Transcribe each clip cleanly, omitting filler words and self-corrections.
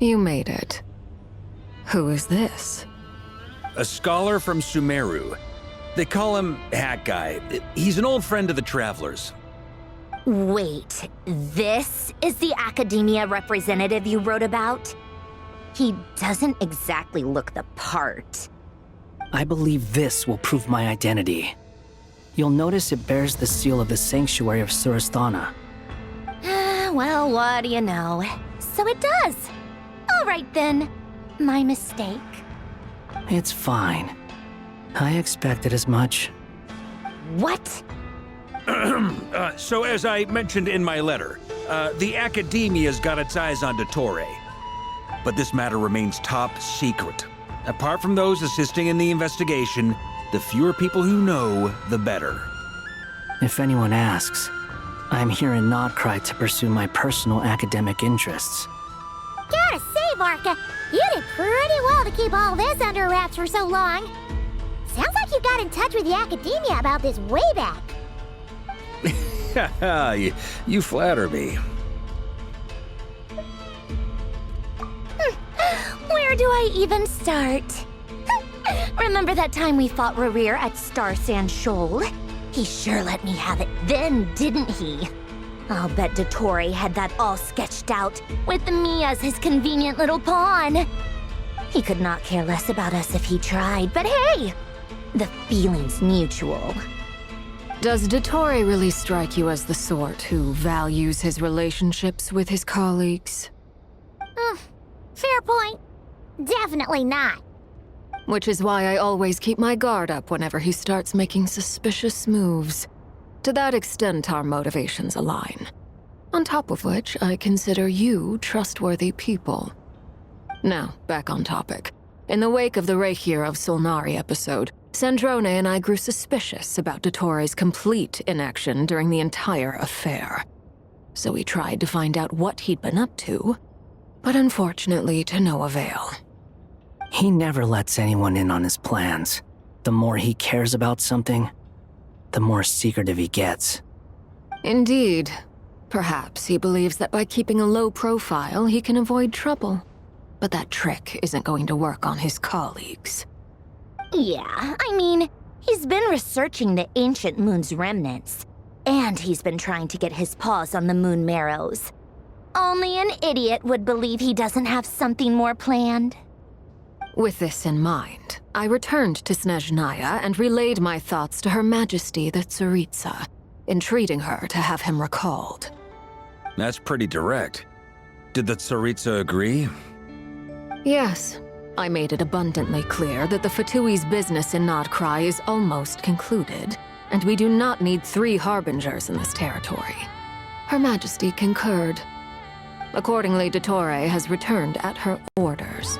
You made it. Who is this? A scholar from Sumeru. They call him Hat Guy. He's an old friend of the Travelers. Wait, this is the academia representative you wrote about? He doesn't exactly look the part. I believe this will prove my identity. You'll notice it bears the seal of the Sanctuary of Surasthana. Well, what do you know? So it does. All right then. My mistake. It's fine. I expected as much. What? So as I mentioned in my letter, the Academia's got its eyes on Dottore. But this matter remains top secret. Apart from those assisting in the investigation, the fewer people who know, the better. If anyone asks, I'm here in Nodcry to pursue my personal academic interests. Gotta say, Varka, you did pretty well to keep all this under wraps for so long. Sounds like you got in touch with the academia about this way back. You flatter me. Where do I even start? Remember that time we fought Rerir at Star Sand Shoal? He sure let me have it then, didn't he? I'll bet Dottore had that all sketched out, with me as his convenient little pawn. He could not care less about us if he tried, but hey! The feeling's mutual. Does Dottore really strike you as the sort who values his relationships with his colleagues? Fair point. Definitely not. Which is why I always keep my guard up whenever he starts making suspicious moves. To that extent, our motivations align. On top of which, I consider you trustworthy people. Now, back on topic. In the wake of the Reikir of Solnari episode, Sandrone and I grew suspicious about Dottore's complete inaction during the entire affair. So we tried to find out what he'd been up to, but unfortunately to no avail. He never lets anyone in on his plans. The more he cares about something, the more secretive he gets. Indeed. Perhaps he believes that by keeping a low profile, he can avoid trouble. But that trick isn't going to work on his colleagues. Yeah, I mean, he's been researching the ancient moon's remnants. And he's been trying to get his paws on the moon marrows. Only an idiot would believe he doesn't have something more planned. With this in mind, I returned to Snezhnaya and relayed my thoughts to Her Majesty the Tsaritsa, entreating her to have him recalled. That's pretty direct. Did the Tsaritsa agree? Yes. I made it abundantly clear that the Fatui's business in Nodcry is almost concluded, and we do not need 3 harbingers in this territory. Her Majesty concurred. Accordingly, Dottore has returned at her orders.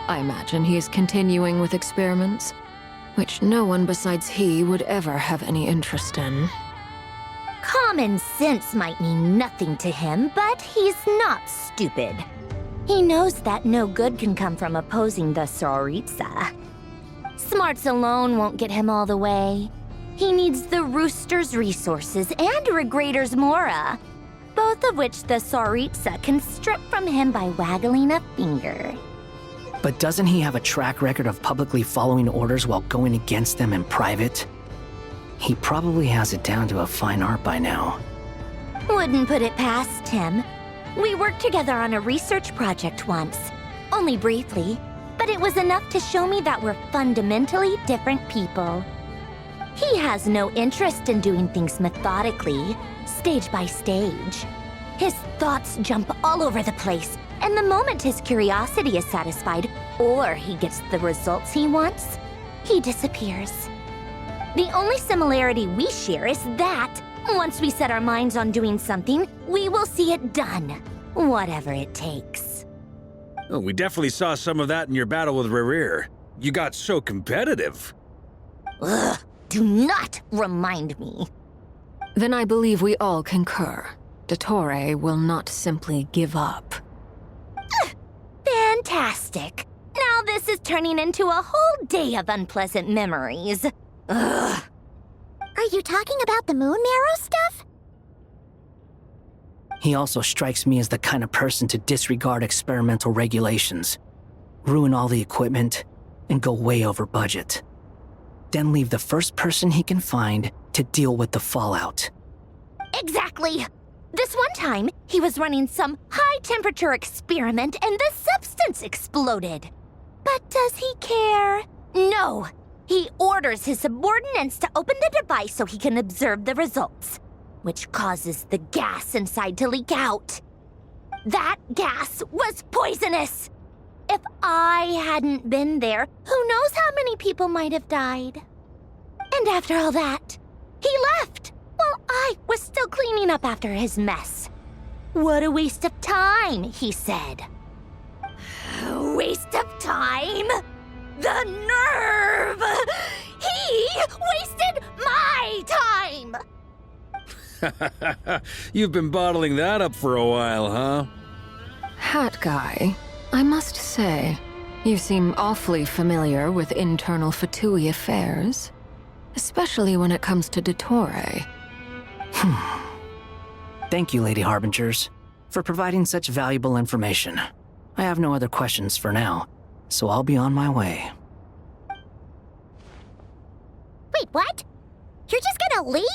I imagine he is continuing with experiments, which no one besides he would ever have any interest in. Common sense might mean nothing to him, but he's not stupid. He knows that no good can come from opposing the Tsaritsa. Smarts alone won't get him all the way. He needs the Rooster's resources and Regrator's Mora, both of which the Tsaritsa can strip from him by waggling a finger. But doesn't he have a track record of publicly following orders while going against them in private? He probably has it down to a fine art by now. Wouldn't put it past him. We worked together on a research project once. Only briefly, but it was enough to show me that we're fundamentally different people. He has no interest in doing things methodically, stage by stage. His thoughts jump all over the place, and the moment his curiosity is satisfied, or he gets the results he wants, he disappears. The only similarity we share is that, once we set our minds on doing something, we will see it done, whatever it takes. Oh, we definitely saw some of that in your battle with Rerir. You got so competitive. Ugh, do not remind me. Then I believe we all concur. Dottore will not simply give up. Fantastic. Now this is turning into a whole day of unpleasant memories. Ugh. Are you talking about the moon marrow stuff? He also strikes me as the kind of person to disregard experimental regulations, ruin all the equipment, and go way over budget. Then leave the first person he can find to deal with the fallout. Exactly! This one time, he was running some high-temperature experiment and the substance exploded. But does he care? No! He orders his subordinates to open the device so he can observe the results, which causes the gas inside to leak out. That gas was poisonous! If I hadn't been there, who knows how many people might have died? And after all that, he left while I was still cleaning up after his mess. What a waste of time, he said. Waste of time? The nerve! He wasted my time! You've been bottling that up for a while, huh? Hat guy, I must say, you seem awfully familiar with internal Fatui affairs. Especially when it comes to Dottore. Thank you, Lady Harbingers, for providing such valuable information. I have no other questions for now, so I'll be on my way. Wait, what? You're just gonna leave?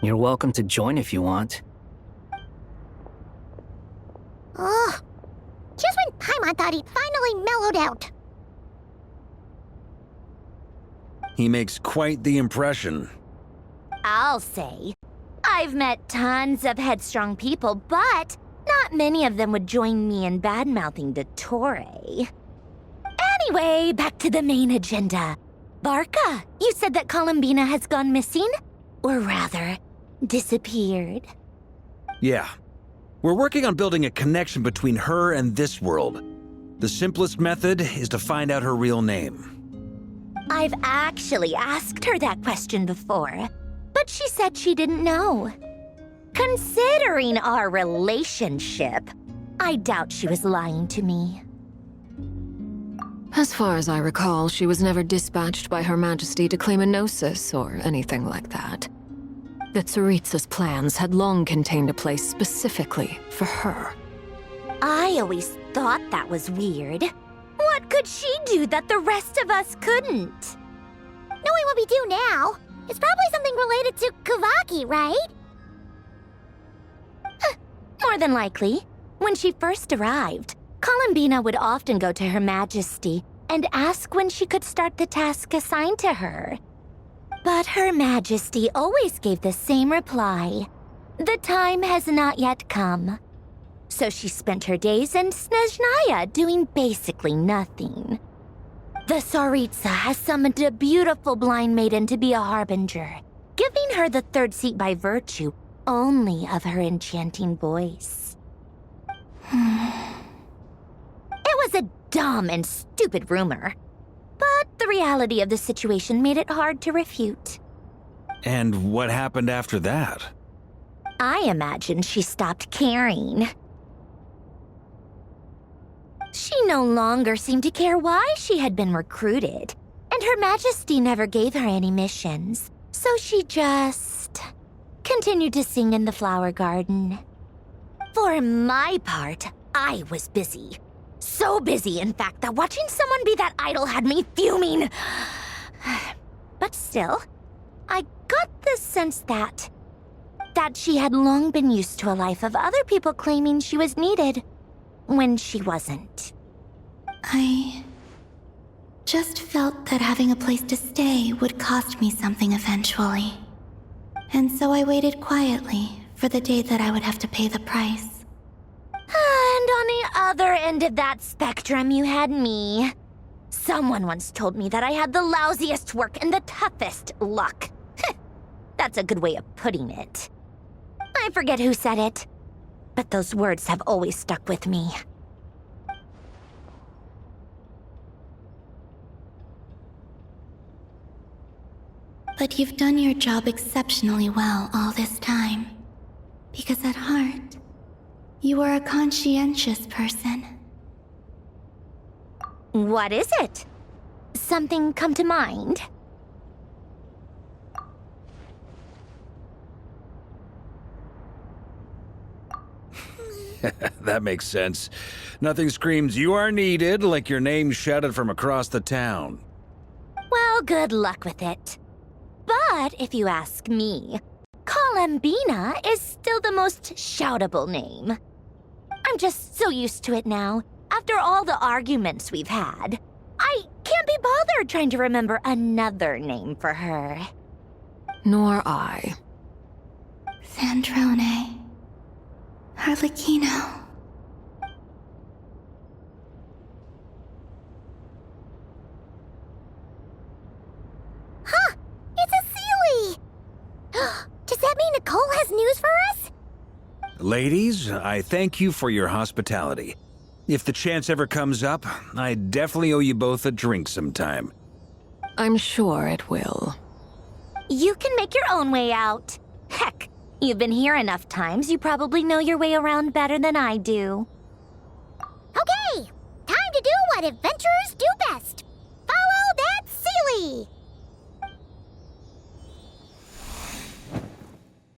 You're welcome to join if you want. Ugh. Just when Paimon thought he'd finally mellowed out. He makes quite the impression. I'll say. I've met tons of headstrong people, but not many of them would join me in bad-mouthing Dottore. Anyway, back to the main agenda. Barca, you said that Columbina has gone missing? Or rather, disappeared. Yeah. We're working on building a connection between her and this world. The simplest method is to find out her real name. I've actually asked her that question before, but she said she didn't know. Considering our relationship, I doubt she was lying to me. As far as I recall, she was never dispatched by Her Majesty to claim a gnosis or anything like that. The Tsaritsa's plans had long contained a place specifically for her. I always thought that was weird. What could she do that the rest of us couldn't? Knowing what we do now, it's probably something related to Kavaki, right? More than likely. When she first arrived, Columbina would often go to Her Majesty and ask when she could start the task assigned to her. But Her Majesty always gave the same reply. The time has not yet come. So she spent her days in Snezhnaya doing basically nothing. The Tsaritsa has summoned a beautiful blind maiden to be a harbinger, giving her the third seat by virtue only of her enchanting voice. It was a dumb and stupid rumor, but the reality of the situation made it hard to refute. And what happened after that? I imagine she stopped caring. She no longer seemed to care why she had been recruited, and Her Majesty never gave her any missions, so she just continued to sing in the flower garden. For my part, I was busy. So busy, in fact, that watching someone be that idol had me fuming. But still, I got the sense that she had long been used to a life of other people claiming she was needed when she wasn't. I just felt that having a place to stay would cost me something eventually. And so I waited quietly for the day that I would have to pay the price. And on the other end of that spectrum, you had me. Someone once told me that I had the lousiest work and the toughest luck. That's a good way of putting it. I forget who said it, but those words have always stuck with me. But you've done your job exceptionally well all this time. Because at heart, you are a conscientious person. What is it? Something come to mind? That makes sense. Nothing screams you are needed like your name shouted from across the town. Well, good luck with it. But if you ask me, Colambina is still the most shoutable name. I'm just so used to it now, after all the arguments we've had. I can't be bothered trying to remember another name for her. Nor I. Sandrone. Harlequino. Huh! It's a Sealy! Does that mean Nicole has news for us? Ladies, I thank you for your hospitality. If the chance ever comes up, I definitely owe you both a drink sometime. I'm sure it will. You can make your own way out. Heck, you've been here enough times, you probably know your way around better than I do. Okay! Time to do what adventurers do best!